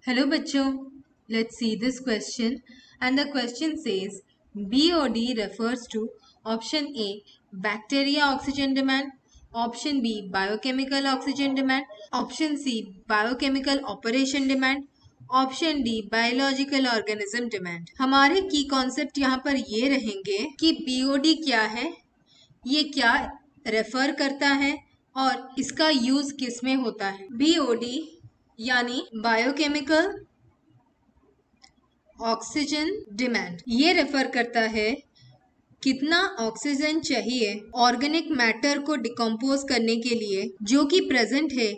Hello बच्चों, let's see this question and the question says BOD refers to option A bacteria oxygen demand, option B biochemical oxygen demand, option C biochemical operation demand, option D biological organism demand. हमारे की concept यहाँ पर ये रहेंगे कि BOD क्या है, ये क्या रेफर करता है और इसका यूज किस में होता है। बीओडी यानी बायोकेमिकल ऑक्सीजन डिमांड, ये रेफर करता है कितना ऑक्सीजन चाहिए ऑर्गेनिक मैटर को डिकम्पोज करने के लिए जो कि प्रेजेंट है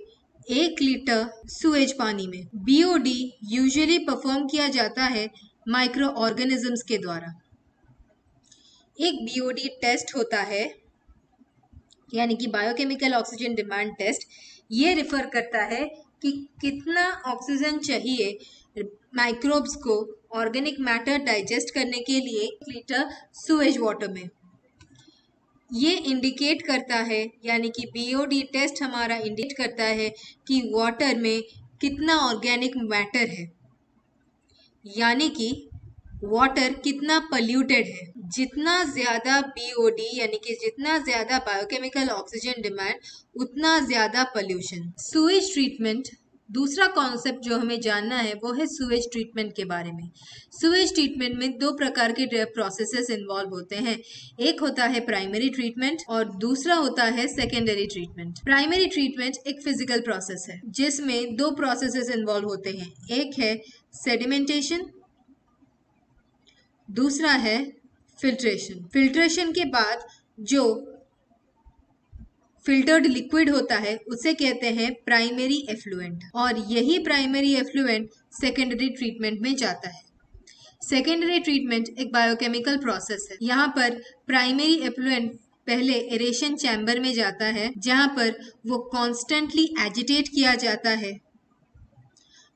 1 लीटर सुएज पानी में। बीओडी यूजुअली परफॉर्म किया जाता है माइक्रो ऑर्गेनिजम्स के द्वारा। एक बीओडी टेस्ट होता है यानी कि बायोकेमिकल ऑक्सीजन डिमांड टेस्ट, ये रिफर करता है कि कितना ऑक्सीजन चाहिए माइक्रोब्स को ऑर्गेनिक मैटर डाइजेस्ट करने के लिए 1 लीटर सुएज वाटर में। ये इंडिकेट करता है यानी कि बीओडी टेस्ट हमारा इंडिकेट करता है कि वाटर में कितना ऑर्गेनिक मैटर है, यानी कि वाटर कितना पोल्यूटेड है। जितना ज्यादा बीओडी यानी कि जितना ज्यादा बायोकेमिकल ऑक्सीजन डिमांड उतना ज्यादा पोल्यूशन। सुएज ट्रीटमेंट, दूसरा कॉन्सेप्ट जो हमें जानना है वो है सुएज ट्रीटमेंट के बारे में। सुएज ट्रीटमेंट में 2 प्रकार के प्रोसेसेस इन्वॉल्व होते हैं, एक होता है प्राइमरी ट्रीटमेंट और दूसरा होता है सेकेंडरी ट्रीटमेंट। प्राइमरी ट्रीटमेंट एक फिजिकल प्रोसेस है जिसमें 2 प्रोसेसेस इन्वॉल्व होते हैं, एक है सेडिमेंटेशन, दूसरा है फिल्ट्रेशन। फिल्ट्रेशन के बाद जो फिल्टर्ड लिक्विड होता है उसे कहते हैं प्राइमरी एफ्लुएंट और यही प्राइमरी एफ्लुएंट सेकेंडरी ट्रीटमेंट में जाता है। सेकेंडरी ट्रीटमेंट एक बायोकेमिकल प्रोसेस है। यहाँ पर प्राइमरी एफ्लुएंट पहले एरेशन चैम्बर में जाता है जहाँ पर वो कॉन्स्टेंटली एजिटेट किया जाता है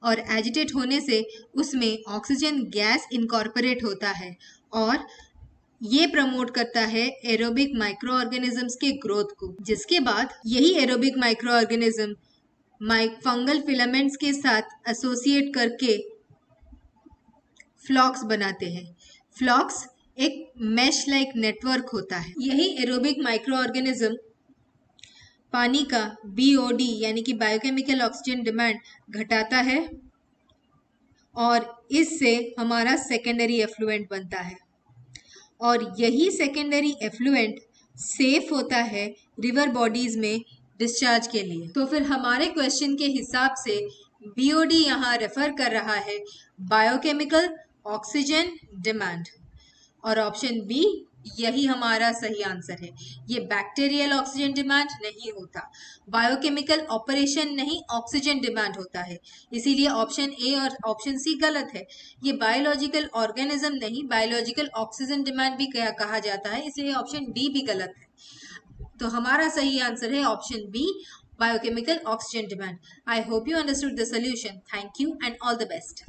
और एजिटेट होने से उसमें ऑक्सीजन गैस इनकॉर्पोरेट होता है और ये प्रमोट करता है एरोबिक माइक्रो ऑर्गेनिजम्स के ग्रोथ को, जिसके बाद यही aerobic micro organism fungal filaments के साथ एसोसिएट करके फ्लॉक्स बनाते हैं। फ्लॉक्स एक मैश लाइक नेटवर्क होता है। यही एरोबिक माइक्रो ऑर्गेनिज्म पानी का बीओडी यानी कि बायोकेमिकल ऑक्सीजन डिमांड घटाता है और इससे हमारा सेकेंडरी एफ्लुएंट बनता है और यही सेकेंडरी एफ्लुएंट सेफ होता है रिवर बॉडीज में डिस्चार्ज के लिए। तो फिर हमारे क्वेश्चन के हिसाब से बीओडी यहाँ रेफर कर रहा है बायोकेमिकल ऑक्सीजन डिमांड और ऑप्शन बी यही हमारा सही आंसर है। ये बैक्टीरियल ऑक्सीजन डिमांड नहीं होता, बायोकेमिकल ऑपरेशन नहीं ऑक्सीजन डिमांड होता है, इसीलिए ऑप्शन ए और ऑप्शन सी गलत है। ये बायोलॉजिकल ऑर्गेनिज्म नहीं बायोलॉजिकल ऑक्सीजन डिमांड भी कहा जाता है, इसलिए ऑप्शन डी भी गलत है। तो हमारा सही आंसर है option B biochemical oxygen demand. I hope you understood the solution. Thank you and all the best.